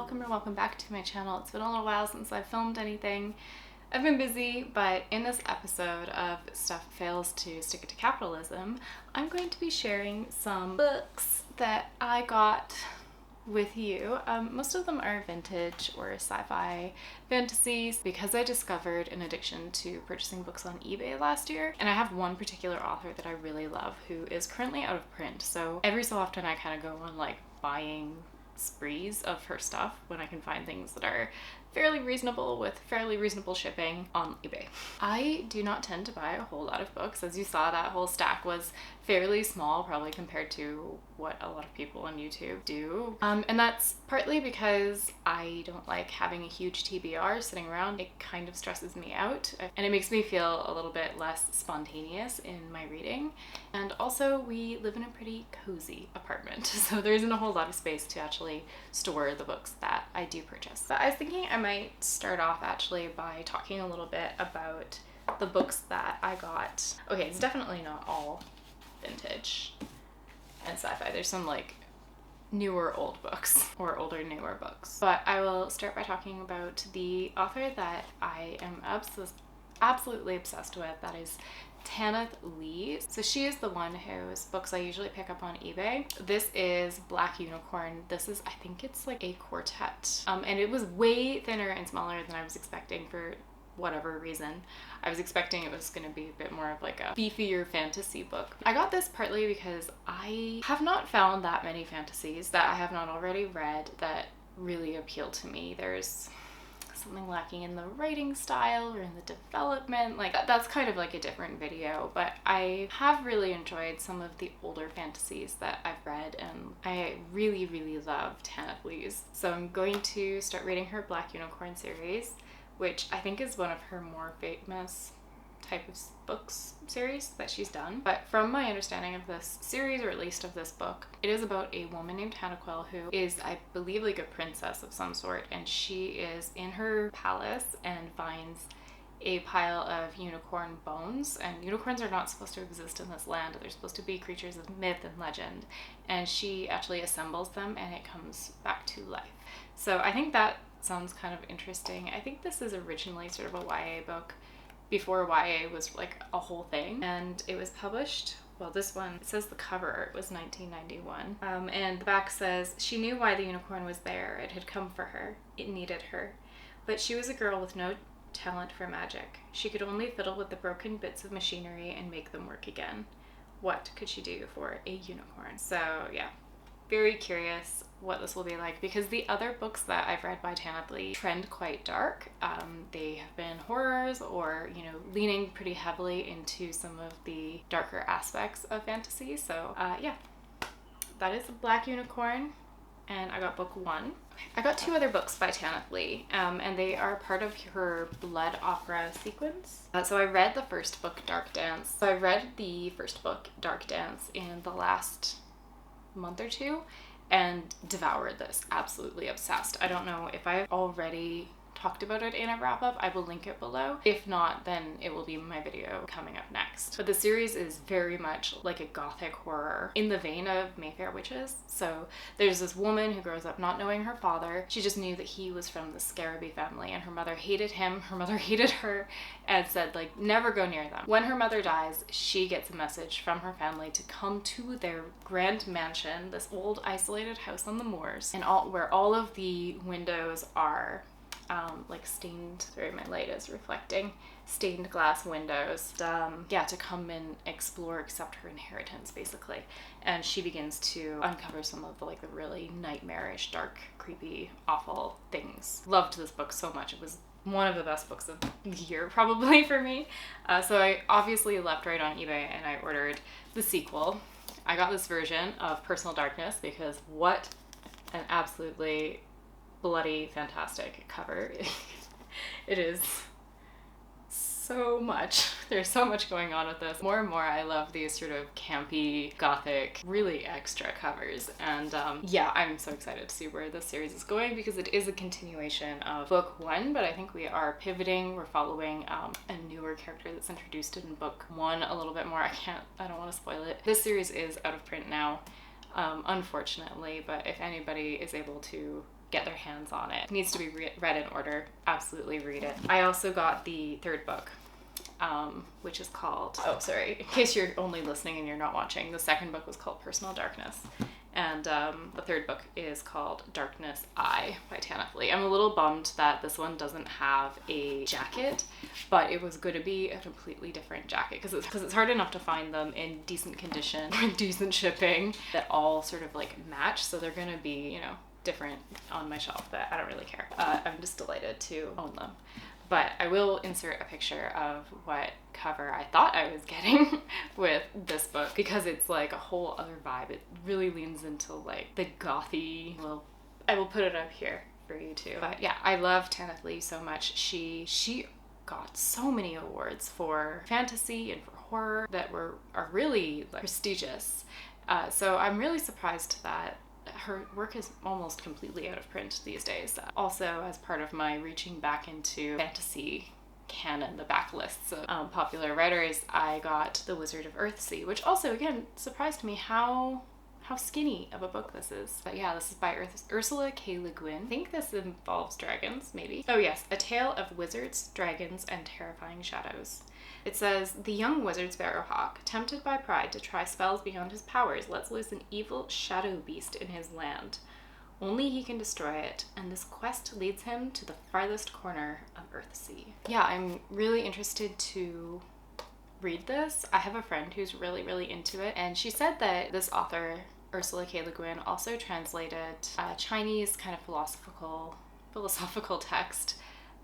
welcome or welcome back to my channel. It's been a little while since I've filmed anything. I've been busy, but in this episode of Steph Fails to Stick It to Capitalism, I'm going to be sharing some books that I got with you. Most of them are vintage or sci-fi fantasies because I discovered an addiction to purchasing books on eBay last year, and I have one particular author that I really love who is currently out of print. So every so often I kind of go on like buying sprees of her stuff when I can find things that are fairly reasonable with fairly reasonable shipping on eBay. I do not tend to buy a whole lot of books. As you saw, that whole stack was fairly small, probably compared to what a lot of people on YouTube do. And that's partly because I don't like having a huge TBR sitting around. It kind of stresses me out and it makes me feel a little bit less spontaneous in my reading. And also we live in a pretty cozy apartment, so there isn't a whole lot of space to actually store the books that I do purchase. But I was thinking I might start off actually by talking a little bit about the books that I got. Okay, it's definitely not all vintage and sci-fi. There's some like newer old books or older newer books. But I will start by talking about the author that I am absolutely obsessed with. That is Tanith Lee. So she is the one whose books I usually pick up on eBay. This is Black Unicorn. This is, I think it's like a quartet. And it was way thinner and smaller than I was expecting for whatever reason. I was expecting it was going to be a bit more of like a beefier fantasy book. I got this partly because I have not found that many fantasies that I have not already read that really appeal to me. There's something lacking in the writing style or in the development. Like that's kind of like a different video, but I have really enjoyed some of the older fantasies that I've read, and I really love Tanith Lee's. So I'm going to start reading her Black Unicorn series, which I think is one of her more famous type of books series that she's done. But from my understanding of this series, or at least of this book, it is about a woman named Hannah Quill who is, I believe, like a princess of some sort, and she is in her palace and finds a pile of unicorn bones. And unicorns are not supposed to exist in this land. They're supposed to be creatures of myth and legend, and she actually assembles them and it comes back to life. So I think that sounds kind of interesting. I think this is originally sort of a YA book before YA was like a whole thing, and it was published, well, this one, it says the cover art was 1991, and the back says, "She knew why the unicorn was there. It had come for her. It needed her. But she was a girl with no talent for magic. She could only fiddle with the broken bits of machinery and make them work again. What could she do for a unicorn?" So yeah, very curious what this will be like, because the other books that I've read by Tanith Lee trend quite dark. They have been horrors or, you know, leaning pretty heavily into some of the darker aspects of fantasy. So yeah, that is Black Unicorn, and I got book one. I got two other books by Tanith Lee, and they are part of her blood opera sequence. So I read the first book, Dark Dance. So I read the first book, Dark Dance, in the last month or two and devoured this, absolutely obsessed. I don't know if I've already talked about it in a wrap-up. I will link it below. If not, then it will be my video coming up next. But the series is very much like a gothic horror in the vein of Mayfair Witches. So there's this woman who grows up not knowing her father. She just knew that he was from the Scarabee family, and her mother hated him, her mother hated her, and said like never go near them. When her mother dies, she gets a message from her family to come to their grand mansion, this old isolated house on the moors, and where all of the windows are like stained, sorry, my light is reflecting, stained glass windows, yeah, to come and explore, accept her inheritance basically. And she begins to uncover some of the like the really nightmarish, dark, creepy, awful things. Loved this book so much. It was one of the best books of the year probably for me. So I obviously leapt right on eBay and I ordered the sequel. I got this version of Personal Darkness because what an absolutely bloody fantastic cover. It is so much. There's so much going on with this. More and more I love these sort of campy, gothic, really extra covers. And yeah, I'm so excited to see where this series is going, because it is a continuation of book one, but I think we are pivoting. We're following a newer character that's introduced in book one a little bit more. I don't want to spoil it. This series is out of print now, unfortunately, but if anybody is able to get their hands on it. It needs to be read in order. Absolutely read it. I also got the third book, which is called, oh sorry, in case you're only listening and you're not watching, the second book was called Personal Darkness. And the third book is called Darkness I by Tanith Lee. I'm a little bummed that this one doesn't have a jacket, but it was going to be a completely different jacket because it's hard enough to find them in decent condition with decent shipping that all sort of like match. So they're going to be, you know, different on my shelf, but I don't really care. I'm just delighted to own them. But I will insert a picture of what cover I thought I was getting with this book because it's like a whole other vibe. It really leans into like the gothy. Well, I will put it up here for you too. But yeah, I love Tanith Lee so much. She got so many awards for fantasy and for horror that are really like, prestigious. So I'm really surprised that her work is almost completely out of print these days. Also, as part of my reaching back into fantasy canon, the backlists of popular writers, I got The Wizard of Earthsea, which also, again, surprised me how skinny of a book this is. But yeah, this is by Ursula K. Le Guin. I think this involves dragons, maybe. Oh yes, A Tale of Wizards, Dragons, and Terrifying Shadows. It says, the young wizard Sparrowhawk, tempted by pride to try spells beyond his powers, lets loose an evil shadow beast in his land. Only he can destroy it, and this quest leads him to the farthest corner of Earthsea. Yeah, I'm really interested to read this. I have a friend who's really, really into it, and she said that this author, Ursula K. Le Guin, also translated a Chinese kind of philosophical text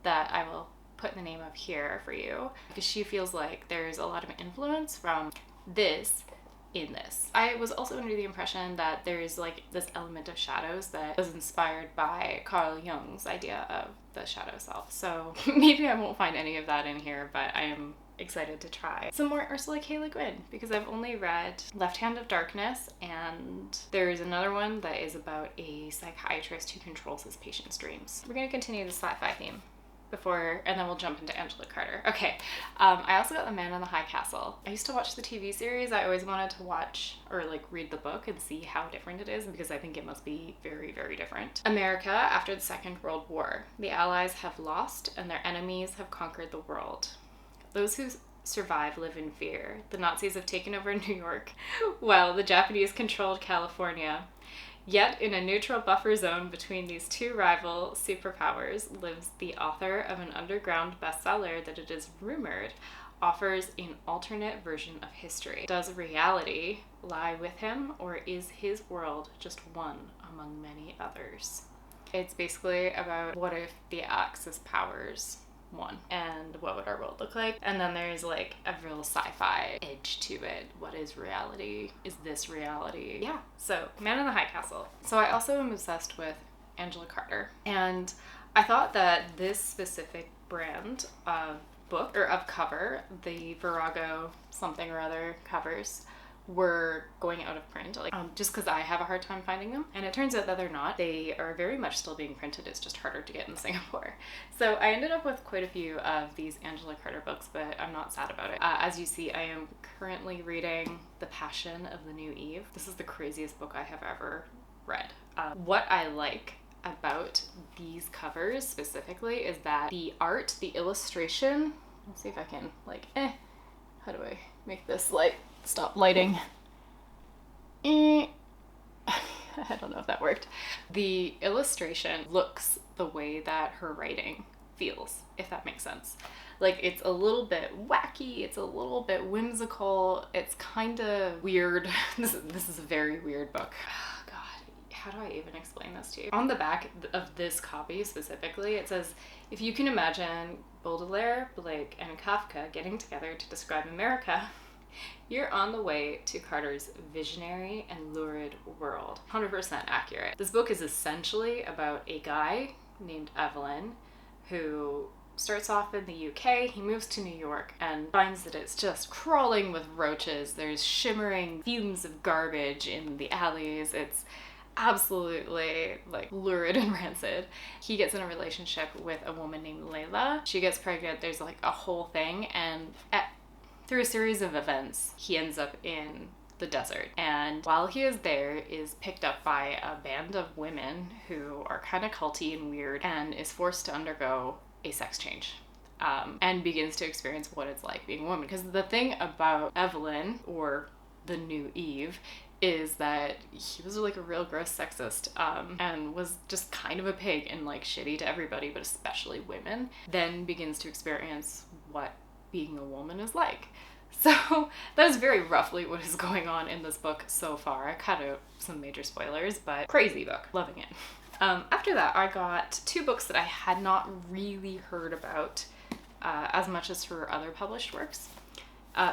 that I will put the name of here for you, because she feels like there's a lot of influence from this in this. I was also under the impression that there's like this element of shadows that was inspired by Carl Jung's idea of the shadow self. So maybe I won't find any of that in here, but I am excited to try some more Ursula K. Le Guin because I've only read Left Hand of Darkness, and there's another one that is about a psychiatrist who controls his patient's dreams. We're going to continue the sci-fi theme and then we'll jump into Angela Carter. Okay, I also got The Man in the High Castle. I used to watch the TV series. I always wanted to watch or like read the book and see how different it is because I think it must be very, very different. America after the Second World War. The Allies have lost and their enemies have conquered the world. Those who survive live in fear. The Nazis have taken over New York while the Japanese controlled California. Yet, in a neutral buffer zone between these two rival superpowers lives the author of an underground bestseller that it is rumored offers an alternate version of history. Does reality lie with him, or is his world just one among many others? It's basically about what if the Axis powers won and what would our world look like, and then there's like a real sci-fi edge to it. What is reality? Is this reality? Yeah, so Man in the High Castle. So I also am obsessed with Angela Carter, and I thought that this specific brand of book or of cover, the Virago something or other covers, were going out of print, like just because I have a hard time finding them, and it turns out that they're not. They are very much still being printed. It's just harder to get in Singapore. So I ended up with quite a few of these Angela Carter books, but I'm not sad about it. As you see, I am currently reading The Passion of the New Eve. This is the craziest book I have ever read. What I like about these covers specifically is that the art, the illustration, let's see if I can like, how do I make this light stop lighting? I don't know if that worked. The illustration looks the way that her writing feels, if that makes sense. Like, it's a little bit wacky, it's a little bit whimsical, it's kind of weird. This is a very weird book. Oh, God, how do I even explain this to you? On the back of this copy specifically, it says, if you can imagine Baudelaire, Blake, and Kafka getting together to describe America, you're on the way to Carter's visionary and lurid world. 100% accurate. This book is essentially about a guy named Evelyn who starts off in the UK, he moves to New York and finds that it's just crawling with roaches. There's shimmering fumes of garbage in the alleys. It's absolutely like lurid and rancid. He gets in a relationship with a woman named Layla. She gets pregnant. There's like a whole thing, and through a series of events, he ends up in the desert, and while he is there is picked up by a band of women who are kind of culty and weird, and is forced to undergo a sex change. And begins to experience what it's like being a woman. Because the thing about Evelyn, or the new Eve, is that he was like a real gross sexist, and was just kind of a pig and like shitty to everybody, but especially women. Then begins to experience what being a woman is like. So that is very roughly what is going on in this book so far. I cut out some major spoilers, but crazy book. Loving it. After that, I got 2 books that I had not really heard about as much as her other published works.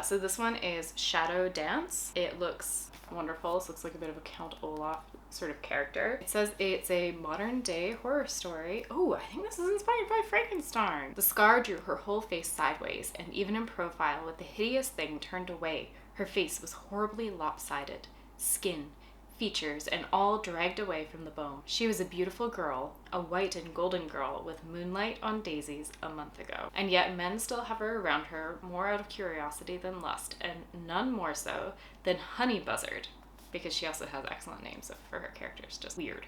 So this one is Shadow Dance. It looks wonderful. This looks like a bit of a Count Olaf sort of character. It says it's a modern day horror story. Oh, I think this is inspired by Frankenstein. The scar drew her whole face sideways, and even in profile, with the hideous thing turned away, her face was horribly lopsided. Skin, features, and all dragged away from the bone. She was a beautiful girl, a white and golden girl with moonlight on daisies a month ago. And yet men still hover around her, more out of curiosity than lust, and none more so than Honey Buzzard, because she also has excellent names for her characters, just weird.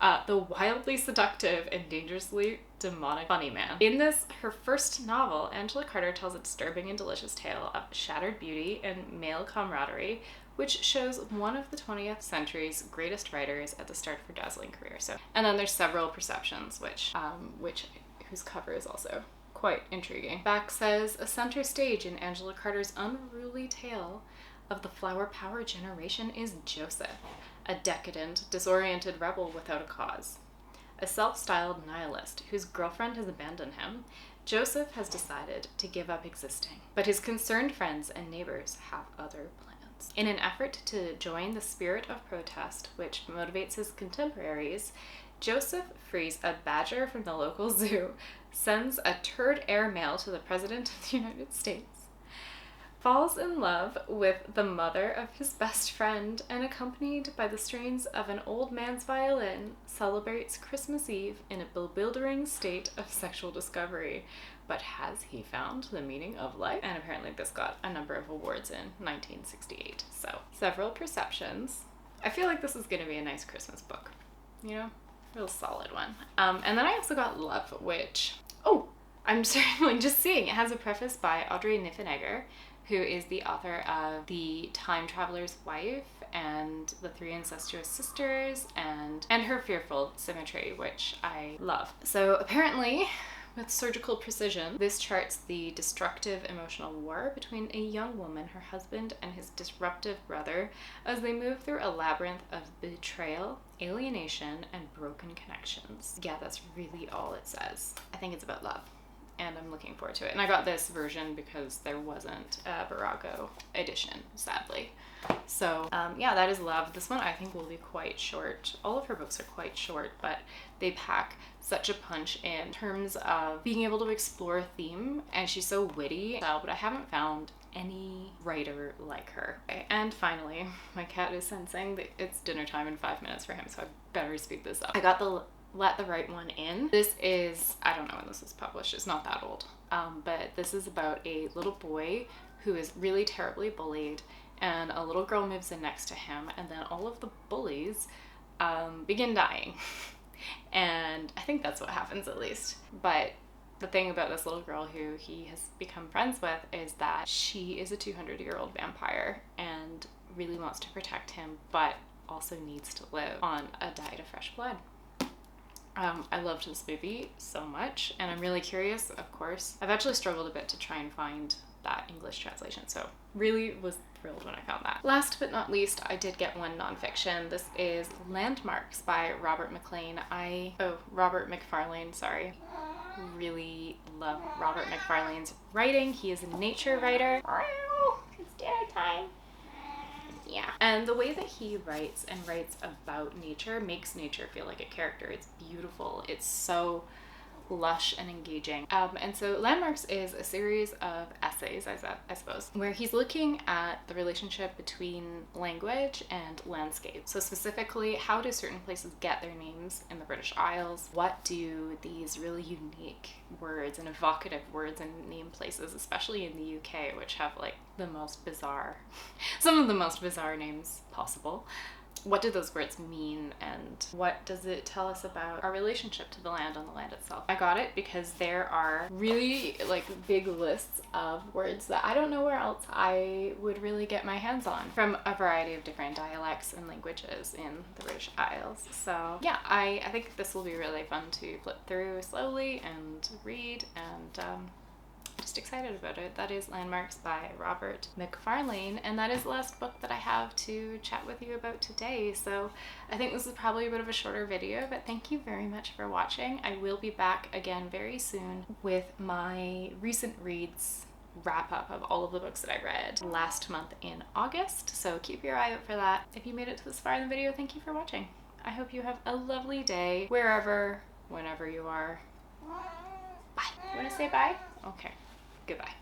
The wildly seductive and dangerously demonic funny man. In this, her first novel, Angela Carter tells a disturbing and delicious tale of shattered beauty and male camaraderie, which shows one of the 20th century's greatest writers at the start of her dazzling career. And then there's several perceptions, whose cover is also quite intriguing. Back says, a center stage in Angela Carter's unruly tale of the flower power generation is Joseph, a decadent, disoriented rebel without a cause. A self-styled nihilist whose girlfriend has abandoned him, Joseph has decided to give up existing, but his concerned friends and neighbors have other plans. In an effort to join the spirit of protest, which motivates his contemporaries, Joseph frees a badger from the local zoo, sends a turd airmail to the President of the United States, falls in love with the mother of his best friend, and accompanied by the strains of an old man's violin, celebrates Christmas Eve in a bewildering state of sexual discovery. But has he found the meaning of life? And apparently this got a number of awards in 1968. So, several perceptions. I feel like this is going to be a nice Christmas book. You know? Real solid one. And then I also got Love, which... Oh! I'm certainly just seeing. It has a preface by Audrey Niffenegger, who is the author of The Time Traveler's Wife and The Three Incestuous Sisters and Her Fearful Symmetry, which I love. So apparently, with surgical precision, this charts the destructive emotional war between a young woman, her husband, and his disruptive brother as they move through a labyrinth of betrayal, alienation, and broken connections. Yeah, that's really all it says. I think it's about love, and I'm looking forward to it. And I got this version because there wasn't a Virago edition, sadly. So yeah, that is Love. This one I think will be quite short. All of her books are quite short, but they pack such a punch in terms of being able to explore a theme, and she's so witty, but I haven't found any writer like her. Okay. And finally, my cat is sensing that it's dinner time in 5 minutes for him, so I better speed this up. I got the Let the Right One In. This is, I don't know when this was published, it's not that old, but this is about a little boy who is really terribly bullied, and a little girl moves in next to him, and then all of the bullies begin dying. And I think that's what happens, at least. But the thing about this little girl who he has become friends with is that she is a 200-year-old vampire and really wants to protect him, but also needs to live on a diet of fresh blood. I loved this movie so much, and I'm really curious, of course. I've actually struggled a bit to try and find that English translation, so really was thrilled when I found that. Last but not least, I did get one nonfiction. This is Landmarks by Robert McFarlane, sorry. Really love Robert McFarlane's writing. He is a nature writer. It's dinner time. Yeah. And the way that he writes about nature makes nature feel like a character. It's beautiful. It's so lush and engaging. And so Landmarks is a series of essays, I suppose, where he's looking at the relationship between language and landscape. So specifically, how do certain places get their names in the British Isles? What do these really unique words and evocative words and name places, especially in the UK, which have like the most bizarre, some of the most bizarre names possible, what do those words mean, and what does it tell us about our relationship to the land and the land itself? I got it because there are really like big lists of words that I don't know where else I would really get my hands on from a variety of different dialects and languages in the British Isles. So yeah, I think this will be really fun to flip through slowly and read, and just excited about it. That is Landmarks by Robert McFarlane, and that is the last book that I have to chat with you about today. So I think this is probably a bit of a shorter video, but thank you very much for watching. I will be back again very soon with my recent reads wrap up of all of the books that I read last month in August, so keep your eye out for that. If you made it to this far in the video, thank you for watching. I hope you have a lovely day wherever, whenever you are. Bye. You want to say bye? Okay. Goodbye.